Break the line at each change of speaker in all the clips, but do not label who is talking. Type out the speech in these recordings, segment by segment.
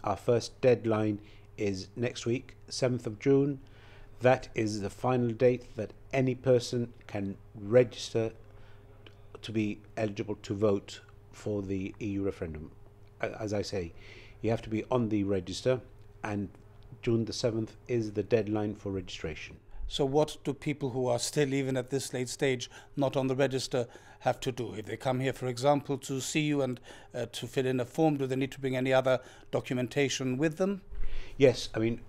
Our first deadline is next week, 7th of June. That is the final date that any person can register to be eligible to vote for the EU referendum. As I say, you have to be on the register, and June the 7th is the deadline for registration.
So what do people who are still, even at this late stage, not on the register, have to do? If they come here, for example, to see you and to fill in a form, do they need to bring any other documentation with them?
Yes, I mean,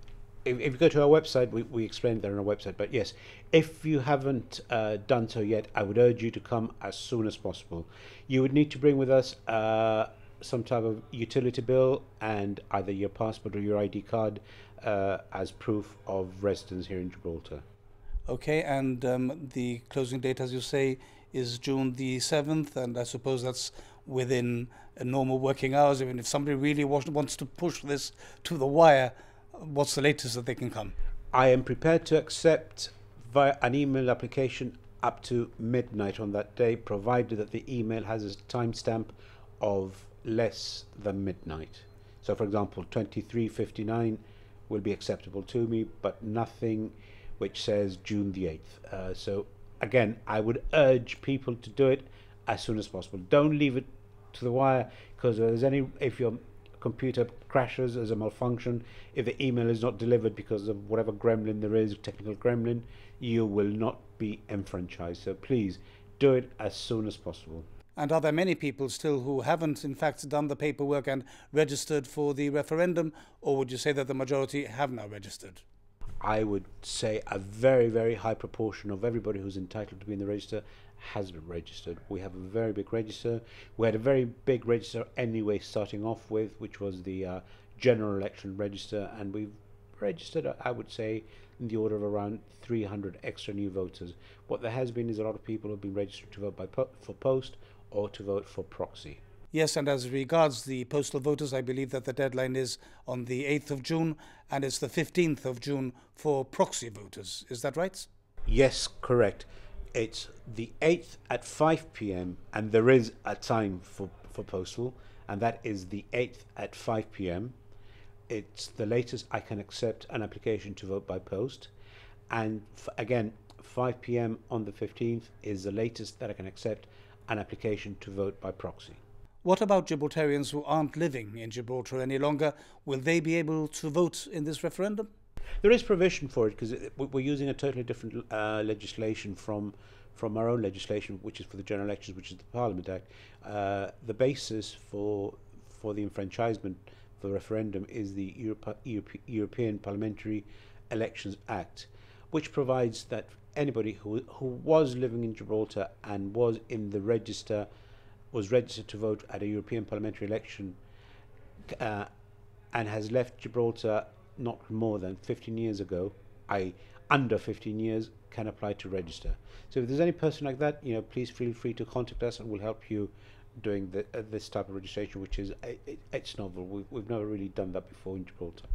if you go to our website, we explained that on our website, but yes, if you haven't done so yet, I would urge you to come as soon as possible. You would need to bring with us some type of utility bill and either your passport or your ID card as proof of residence here in Gibraltar.
Okay, and the closing date, as you say, is June the 7th, and I suppose that's within normal working hours. I mean, if somebody really wants to push this to the wire, what's the latest that they can come?
I am prepared to accept via an email application up to midnight on that day, provided that the email has a timestamp of less than midnight. So, for example, 23:59 will be acceptable to me, but nothing which says June the 8th. So, again, I would urge people to do it as soon as possible. Don't leave it to the wire, because if your computer crashes as a malfunction, if the email is not delivered because of whatever gremlin there is, technical gremlin, you will not be enfranchised. So please do it as soon as possible.
And are there many people still who haven't, in fact, done the paperwork and registered for the referendum, or would you say that the majority have now registered?
I would say a very, very high proportion of everybody who's entitled to be in the register has been registered. We have a very big register. We had a very big register anyway starting off with, which was the general election register, and we've registered, I would say, in the order of around 300 extra new voters. What there has been is a lot of people who have been registered to vote for post or to vote for proxy.
Yes, and as regards the postal voters, I believe that the deadline is on the 8th of June, and it's the 15th of June for proxy voters. Is that right?
Yes, correct. It's the 8th at 5 p.m. and there is a time for postal, and that is the 8th at 5 p.m. It's the latest I can accept an application to vote by post, and again, 5 p.m. on the 15th is the latest that I can accept an application to vote by proxy.
What about Gibraltarians who aren't living in Gibraltar any longer? Will they be able to vote in this referendum?
There is provision for it, because we're using a totally different legislation from our own legislation, which is for the general elections, which is the Parliament Act. The basis for the enfranchisement for the referendum is the European Parliamentary Elections Act, which provides that anybody who was living in Gibraltar and was registered to vote at a European parliamentary election and has left Gibraltar not more than 15 years ago, under 15 years, can apply to register. So if there's any person like that, please feel free to contact us, and we'll help you doing this type of registration, which is it's novel. We've never really done that before in Gibraltar.